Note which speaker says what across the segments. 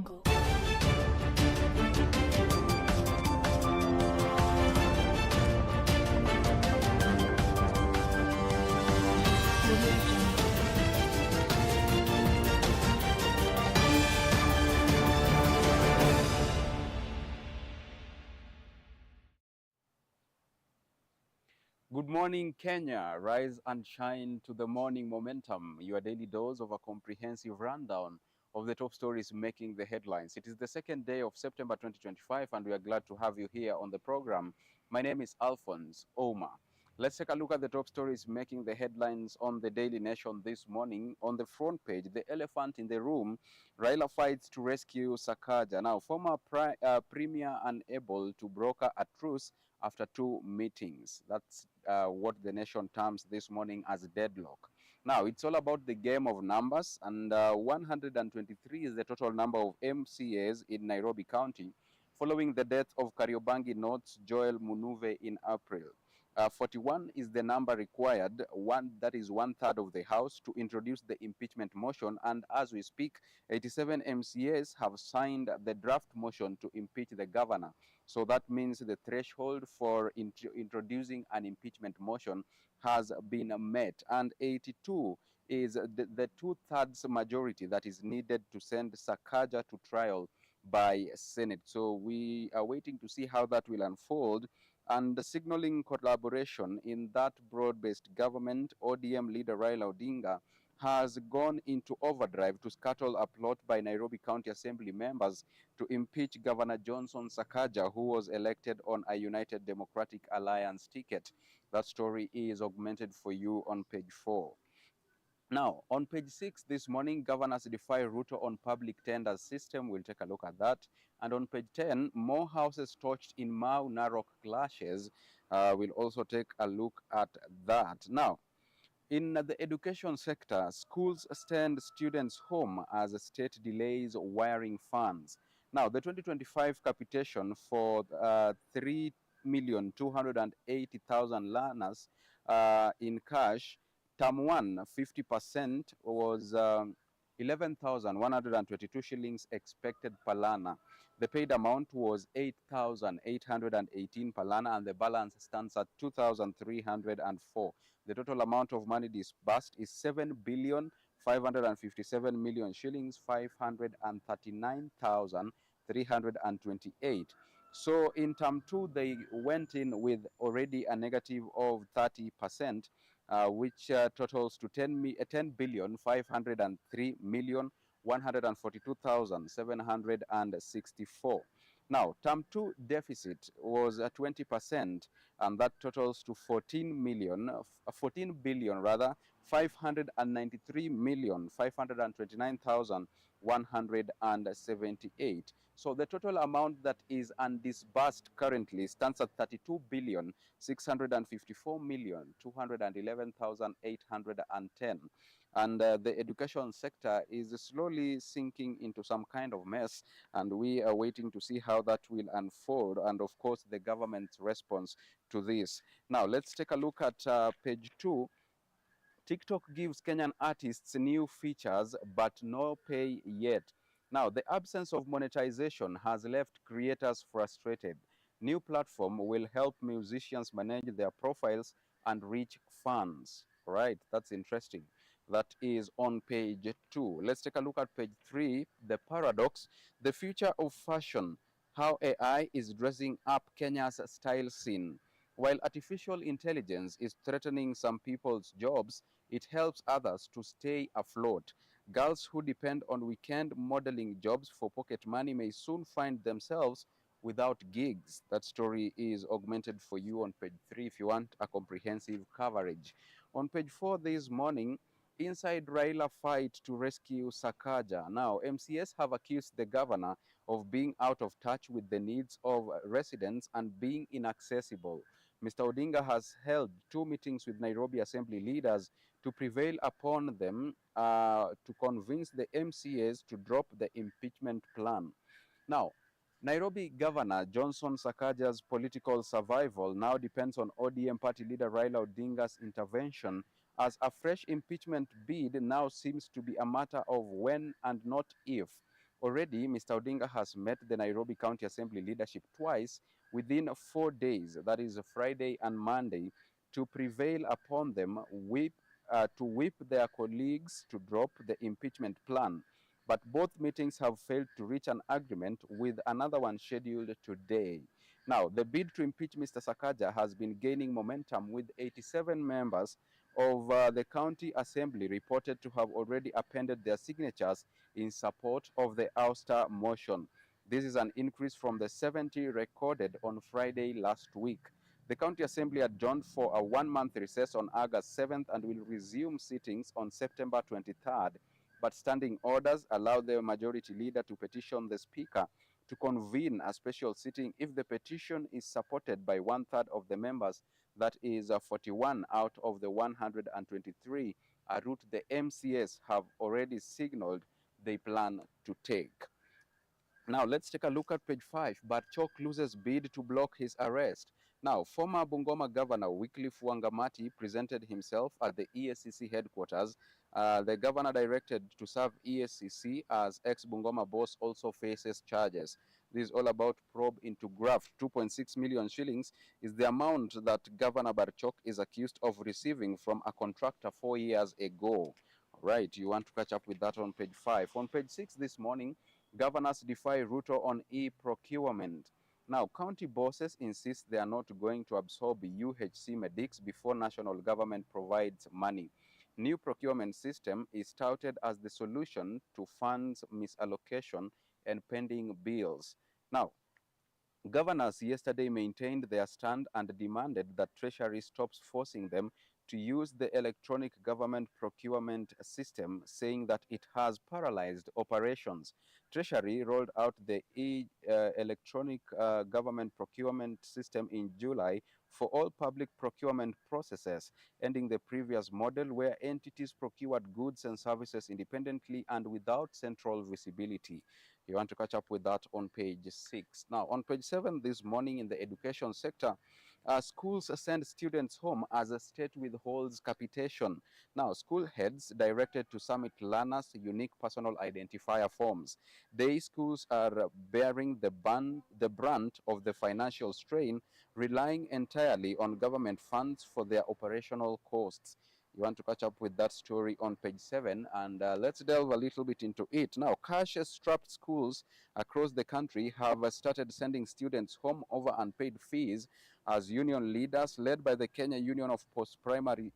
Speaker 1: jungle.
Speaker 2: Good morning, Kenya. Rise and shine to the morning momentum, your daily dose of a comprehensive rundown of the top stories making the headlines. It is the second day of September 2025, and we are glad to have you here on the program. My name is Alphonse, Ouma. Let's take a look at the top stories making the headlines on the Daily Nation this morning. On the front page, the elephant in the room, Raila fights to rescue Sakaja. Now, former premier unable to broker a truce after 2 meetings. That's what the Nation terms this morning as deadlock. Now, it's all about the game of numbers, and 123 is the total number of MCAs in Nairobi County, following the death of Kariobangi North's Joel Munuve in April. 41 is the number required, that is 1/3 of the House, to introduce the impeachment motion, and as we speak, 87 MCAs have signed the draft motion to impeach the governor. So that means the threshold for introducing an impeachment motion has been met, and 82 is the 2/3 majority that is needed to send Sakaja to trial by Senate. So we are waiting to see how that will unfold, and signaling collaboration in that broad-based government. ODM leader Raila Odinga has gone into overdrive to scuttle a plot by Nairobi County Assembly members to impeach Governor Johnson Sakaja, who was elected on a United Democratic Alliance ticket. That story is augmented for you on page 4. Now, on page 6 this morning, governors defy Ruto on public tenders system. We'll take a look at that. And on page 10, more houses torched in Mau Narok clashes. We'll also take a look at that. Now, in the education sector, schools send students home as the state delays wiring funds. Now, the 2025 capitation for 3,280,000 learners in cash, term 1, 50% was 11,122 shillings expected per learner. The paid amount was 8,818 per learner, and the balance stands at 2,304. The total amount of money disbursed is 7,557,000,000 shillings, 539,328. So in term 2, they went in with already a negative of 30%, which totals to 10,503,142,764. Now, term 2 deficit was 20%, and that totals to 14 billion rather, 593,529,178. So the total amount that is undisbursed currently stands at 32,654,211,810. And the education sector is slowly sinking into some kind of mess, and we are waiting to see how that will unfold, and of course the government's response to this. Now let's take a look at page 2. TikTok gives Kenyan artists new features but no pay yet. Now, the absence of monetization has left creators frustrated. New platform will help musicians manage their profiles and reach fans. Right, that's interesting. That is on page 2. Let's take a look at page 3, the paradox, the future of fashion, how AI is dressing up Kenya's style scene. While artificial intelligence is threatening some people's jobs, it helps others to stay afloat. Girls who depend on weekend modeling jobs for pocket money may soon find themselves without gigs. That story is augmented for you on page 3 if you want a comprehensive coverage. On page 4 this morning, inside Raila fight to rescue Sakaja. Now, MCS have accused the governor of being out of touch with the needs of residents and being inaccessible. Mr. Odinga has held 2 meetings with Nairobi Assembly leaders to prevail upon them to convince the MCAs to drop the impeachment plan. Now, Nairobi Governor Johnson Sakaja's political survival now depends on ODM party leader Raila Odinga's intervention, as a fresh impeachment bid now seems to be a matter of when and not if. Already, Mr. Odinga has met the Nairobi County Assembly leadership twice within 4 days, that is Friday and Monday, to prevail upon them to whip their colleagues to drop the impeachment plan. But both meetings have failed to reach an agreement, with another one scheduled today. Now, the bid to impeach Mr. Sakaja has been gaining momentum, with 87 members of the county assembly reported to have already appended their signatures in support of the ouster motion. This is an increase from the 70 recorded on Friday last week. The county assembly adjourned for a one-month recess on August 7th and will resume sittings on September 23rd. But standing orders allow the majority leader to petition the speaker to convene a special sitting if the petition is supported by one-third of the members, that is 41 out of the 123, a route the MCS have already signaled they plan to take. Now, let's take a look at page 5. Barchok loses bid to block his arrest. Now, former Bungoma Governor Wycliffe Wangamati presented himself at the ESCC headquarters. The governor directed to serve ESCC as ex-Bungoma boss also faces charges. This is all about probe into graft. 2.6 million shillings is the amount that Governor Barchok is accused of receiving from a contractor 4 years ago. Right, you want to catch up with that on page 5. On page 6 this morning, governors defy Ruto on e-procurement. Now, county bosses insist they are not going to absorb UHC medics before national government provides money. New procurement system is touted as the solution to funds misallocation and pending bills. Now, governors yesterday maintained their stand and demanded that Treasury stops forcing them to use the electronic government procurement system, saying that it has paralyzed operations. Treasury rolled out the electronic government procurement system in July for all public procurement processes, ending the previous model where entities procured goods and services independently and without central visibility. You want to catch up with that on page 6. Now, on page 7 this morning in the education sector, schools send students home as a state withholds capitation. Now, school heads directed to submit learners unique personal identifier forms. Day schools are bearing the brunt of the financial strain, relying entirely on government funds for their operational costs. You want to catch up with that story on page 7, and let's delve a little bit into it. Now, cash-strapped schools across the country have started sending students home over unpaid fees, as union leaders led by the Kenya Union of Post-Primary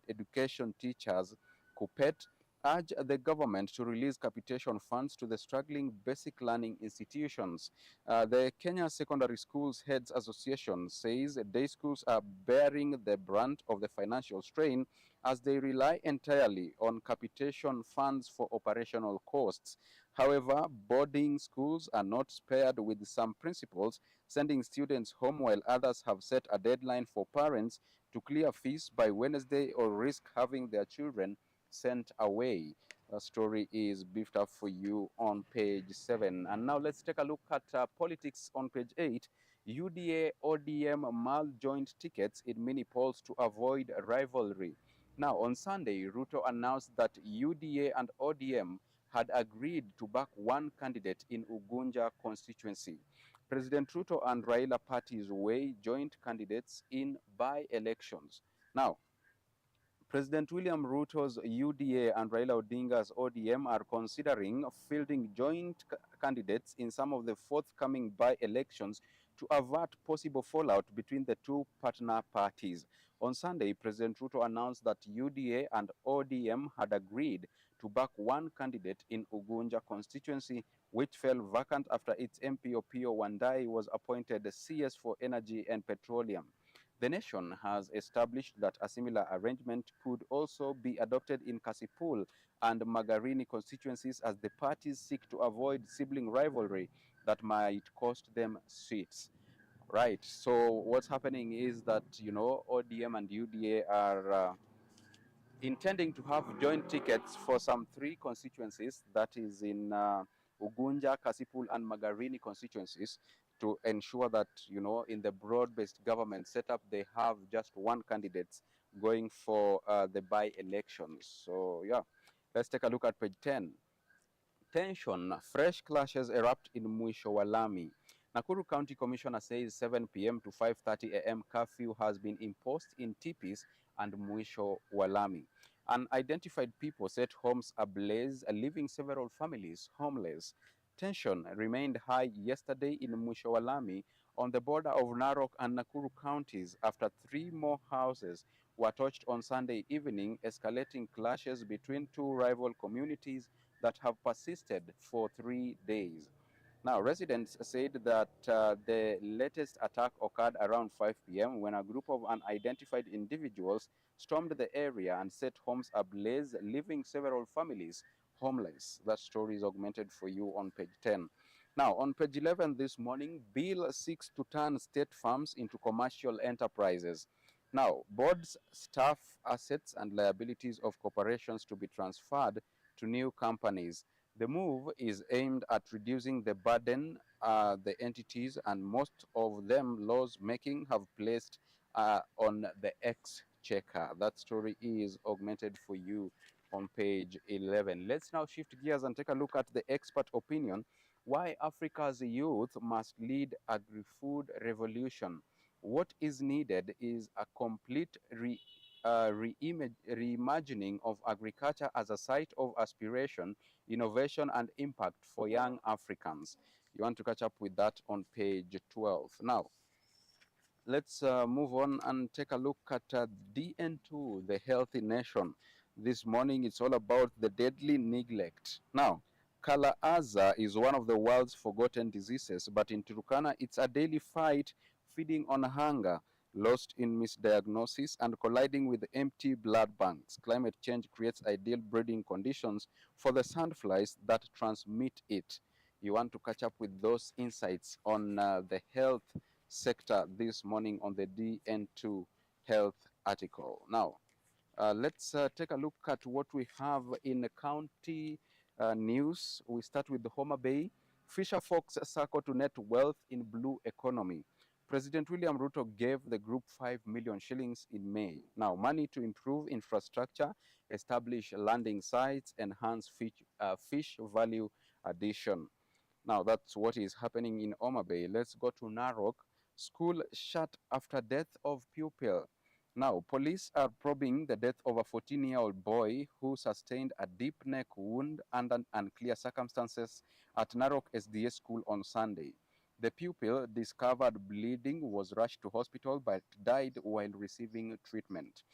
Speaker 2: Education Teachers, KUPPET, urge the government to release capitation funds to the struggling basic learning institutions. The Kenya Secondary Schools Heads Association says day schools are bearing the brunt of the financial strain as they rely entirely on capitation funds for operational costs. However, boarding schools are not spared, with some principals sending students home while others have set a deadline for parents to clear fees by Wednesday or risk having their children sent away. The story is beefed up for you on page 7. And now let's take a look at politics on page 8. UDA ODM mull joint tickets in mini polls to avoid rivalry. Now, on Sunday, Ruto announced that UDA and ODM had agreed to back one candidate in Ugunja constituency. President Ruto and Raila parties weigh joint candidates in by-elections. Now, President William Ruto's UDA and Raila Odinga's ODM are considering fielding joint candidates in some of the forthcoming by-elections to avert possible fallout between the two partner parties. On Sunday, President Ruto announced that UDA and ODM had agreed to back one candidate in Ugunja constituency, which fell vacant after its MP Opiyo Wandayi was appointed CS for Energy and Petroleum. The nation has established that a similar arrangement could also be adopted in Kasipul and Magarini constituencies, as the parties seek to avoid sibling rivalry that might cost them seats. Right. So what's happening is that, ODM and UDA are intending to have joint tickets for some 3 constituencies, that is in Ugunja, Kasipul, and Magarini constituencies, to ensure that, in the broad-based government setup, they have just one candidate going for the by-elections. So, yeah, let's take a look at page 10. Tension, fresh clashes erupt in Mwisho Walami. Nakuru County Commissioner says 7 p.m. to 5:30 a.m. curfew has been imposed in Tipis and Mwisho Walami. Unidentified people set homes ablaze, leaving several families homeless. Tension remained high yesterday in Mwisho Walami on the border of Narok and Nakuru counties after three more houses were touched on Sunday evening, escalating clashes between two rival communities that have persisted for 3 days. Now, residents said that the latest attack occurred around 5 p.m. when a group of unidentified individuals stormed the area and set homes ablaze, leaving several families homeless. That story is augmented for you on page 10. Now, on page 11 this morning, Bill seeks to turn state farms into commercial enterprises. Now, boards, staff, assets, and liabilities of corporations to be transferred to new companies. The move is aimed at reducing the burden the entities and most of them laws making have placed on the exchequer. That story is augmented for you on page 11. Let's now shift gears and take a look at the expert opinion why Africa's youth must lead agri-food revolution. What is needed is a complete reimagining of agriculture as a site of aspiration, innovation, and impact for young Africans. You want to catch up with that on page 12. Now, let's move on and take a look at DN2, the healthy nation. This morning, it's all about the deadly neglect. Now, Kala-Azar is one of the world's forgotten diseases, but in Turkana, it's a daily fight feeding on hunger, lost in misdiagnosis, and colliding with empty blood banks. Climate change creates ideal breeding conditions for the sandflies that transmit it. You want to catch up with those insights on the health sector this morning on the DN2 health article. Now, let's take a look at what we have in the county news. We start with the Homa Bay. Fisher Folks Circle to net wealth in blue economy. President William Ruto gave the group 5 million shillings in May. Now, money to improve infrastructure, establish landing sites, enhance fish value addition. Now, that's what is happening in Ouma Bay. Let's go to Narok. School shut after death of pupil. Now, police are probing the death of a 14-year-old boy who sustained a deep neck wound under unclear circumstances at Narok SDA school on Sunday. The pupil, discovered bleeding, was rushed to hospital but died while receiving treatment.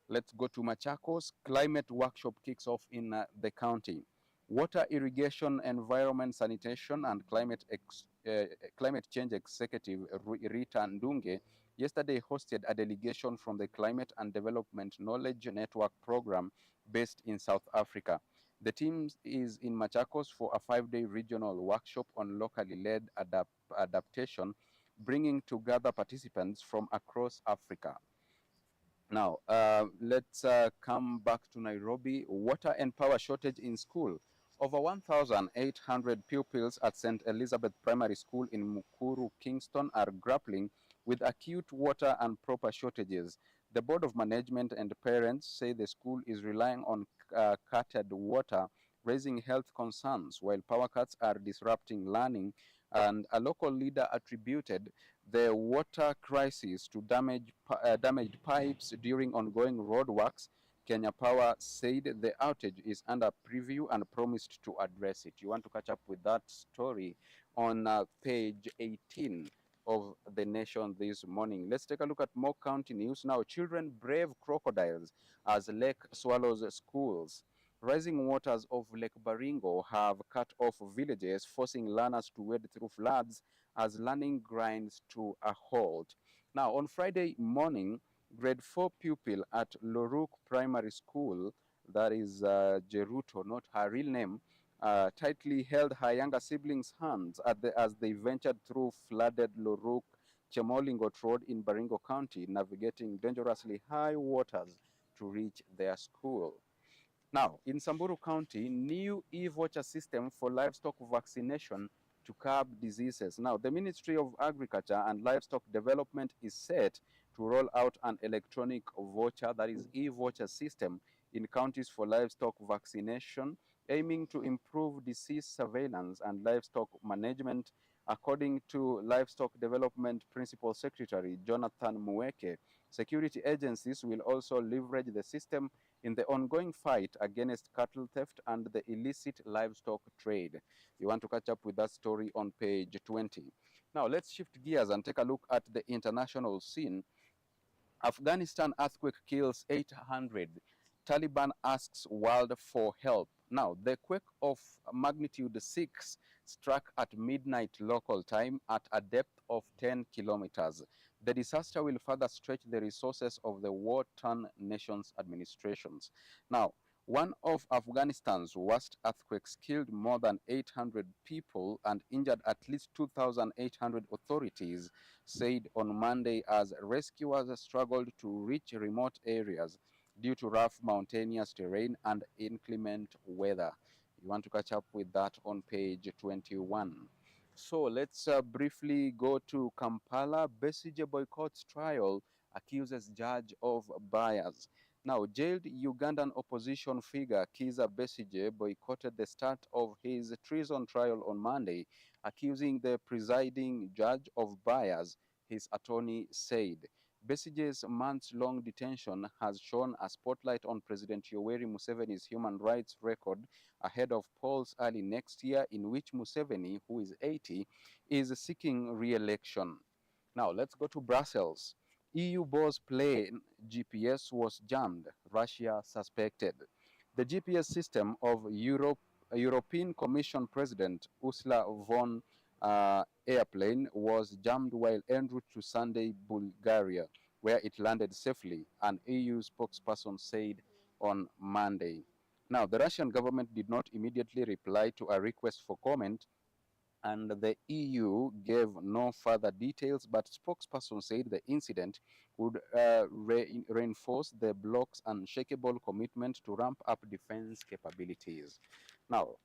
Speaker 2: Let's go to Machakos. Climate workshop kicks off in the county. Water, irrigation, environment, sanitation, and climate change executive Rita Ndunge yesterday hosted a delegation from the Climate and Development Knowledge Network program based in South Africa. The team is in Machakos for a 5-day regional workshop on locally led adaptation, bringing together participants from across Africa. Now, let's come back to Nairobi. Water and power shortage in school. Over 1,800 pupils at St. Elizabeth Primary School in Mukuru, Kingston are grappling with acute water and proper shortages. The Board of Management and parents say the school is relying on cutted water, raising health concerns, while power cuts are disrupting learning. And a local leader attributed the water crisis to damaged pipes during ongoing road works. Kenya Power said the outage is under preview and promised to address it. You want to catch up with that story on page 18 of the Nation this morning. Let's take a look at more county news now. Children brave crocodiles as lake swallows schools. Rising waters of Lake Baringo have cut off villages, forcing learners to wade through floods as learning grinds to a halt. Now, on Friday morning, grade 4 pupil at Loruk Primary School, that is Jeruto, not her real name, tightly held her younger siblings' hands as they ventured through flooded Loruk Chemolingot Road in Baringo County, navigating dangerously high waters to reach their school. Now, in Samburu County, new e-voucher system for livestock vaccination to curb diseases. Now, the Ministry of Agriculture and Livestock Development is set to roll out an electronic voucher, that is e-voucher system, in counties for livestock vaccination, aiming to improve disease surveillance and livestock management, according to Livestock Development Principal Secretary Jonathan Muweke. Security agencies will also leverage the system in the ongoing fight against cattle theft and the illicit livestock trade. You want to catch up with that story on page 20. Now, let's shift gears and take a look at the international scene. Afghanistan earthquake kills 800. Taliban asks world for help. Now, the quake of magnitude 6 struck at midnight local time at a depth of 10 kilometers. The disaster will further stretch the resources of the war-torn nation's administrations. Now, one of Afghanistan's worst earthquakes killed more than 800 people and injured at least 2,800, authorities said on Monday, as rescuers struggled to reach remote areas due to rough mountainous terrain and inclement weather. You want to catch up with that on page 21. So let's briefly go to Kampala. Besigye boycotts trial, accuses judge of bias. Now, jailed Ugandan opposition figure Kizza Besigye boycotted the start of his treason trial on Monday, accusing the presiding judge of bias, his attorney said. Besigye's months-long detention has shone a spotlight on President Yoweri Museveni's human rights record ahead of polls early next year, in which Museveni, who is 80, is seeking re-election. Now, let's go to Brussels. EU boss plane GPS was jammed, Russia suspected. The GPS system of European Commission President Ursula von airplane was jammed while en route to Sunday, Bulgaria, where it landed safely, an EU spokesperson said on Monday. Now, the Russian government did not immediately reply to a request for comment, and the EU gave no further details, but spokesperson said the incident would reinforce the bloc's unshakable commitment to ramp up defense capabilities. Now,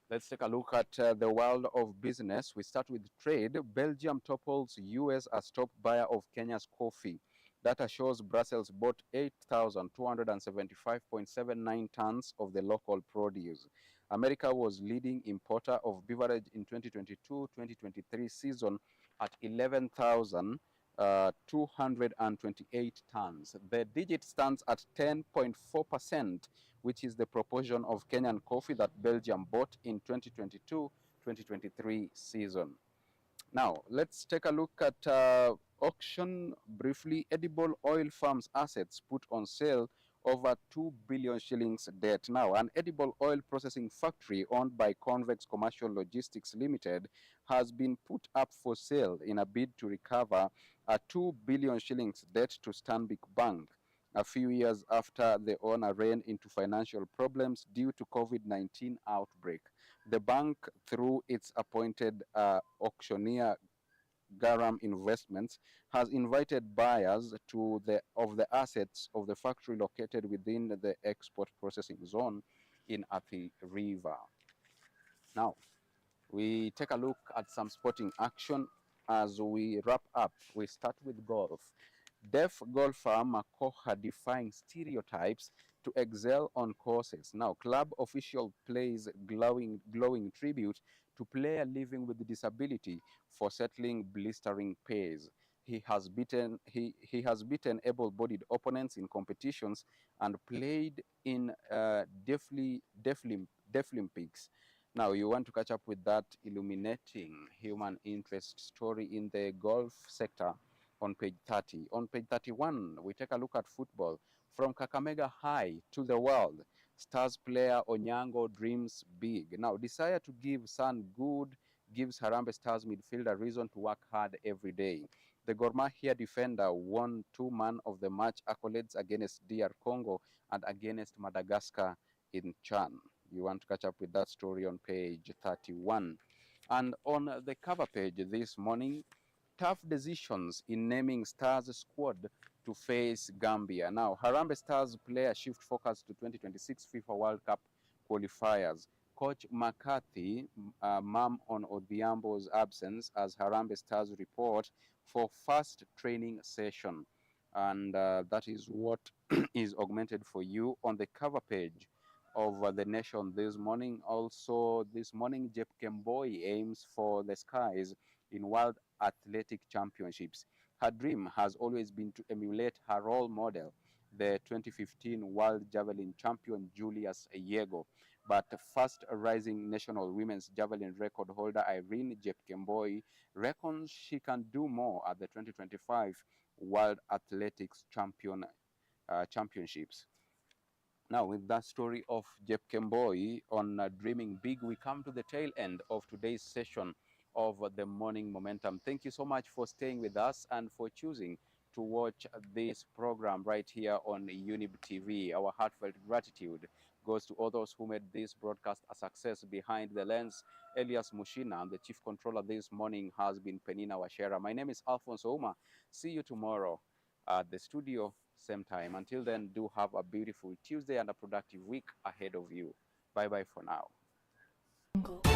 Speaker 2: let's take a look at the world of business. We start with trade. Belgium topples US as top buyer of Kenya's coffee. Data shows Brussels bought 8,275.79 tons of the local produce. America was leading importer of beverage in 2022-2023 season at 11,228 tons. The digit stands at 10.4%, which is the proportion of Kenyan coffee that Belgium bought in 2022-2023 season. Now, let's take a look at auction briefly. Edible oil farms assets put on sale, over 2 billion shillings debt. Now, an edible oil processing factory owned by Convex Commercial Logistics Limited has been put up for sale in a bid to recover a 2 billion shillings debt to Stanbic Bank, a few years after the owner ran into financial problems due to COVID-19 outbreak. The bank, through its appointed auctioneer Garam Investments, has invited buyers of the assets of the factory located within the export processing zone in Athi River. Now, we take a look at some sporting action as we wrap up. We start with golf. Deaf golfer Makoha defying stereotypes to excel on courses. Now, club official plays glowing tribute to player living with disability for settling blistering pace. He has beaten able-bodied opponents in competitions and played in Deaflympics. Now, you want to catch up with that illuminating human interest story in the golf sector on page 30. On page 31, we take a look at football. From Kakamega High to the world, Stars player Onyango dreams big. Now, desire to give son good gives Harambee Stars midfielder reason to work hard every day. The Gor Mahia defender won 2 Man of the Match accolades against DR Congo and against Madagascar in Chan. You want to catch up with that story on page 31. And on the cover page this morning, tough decisions in naming Stars squad to face Gambia. Now, Harambee Stars player shift focus to 2026 FIFA World Cup qualifiers. Coach McCarthy mum on Odhiambo's absence as Harambee Stars report for first training session. And that is what is augmented for you on the cover page of the nation this morning. Also, this morning, Jep Kemboi aims for the skies in World Athletic Championships. Her dream has always been to emulate her role model, the 2015 World Javelin champion Julius Yego. But first rising national women's javelin record holder Irene Jepkemboi reckons she can do more at the 2025 World Athletics Championships. Now, with that story of Jep Kemboi on Dreaming Big, we come to the tail end of today's session of the Morning Momentum. Thank you so much for staying with us and for choosing to watch this program right here on Younib TV. Our heartfelt gratitude goes to all those who made this broadcast a success. Behind the lens, Elias Mushina, and the chief controller this morning has been Penina Washera. My name is Alphonce Ouma. See you tomorrow at the studio, same time. Until then, do have a beautiful Tuesday and a productive week ahead of you. Bye bye for now.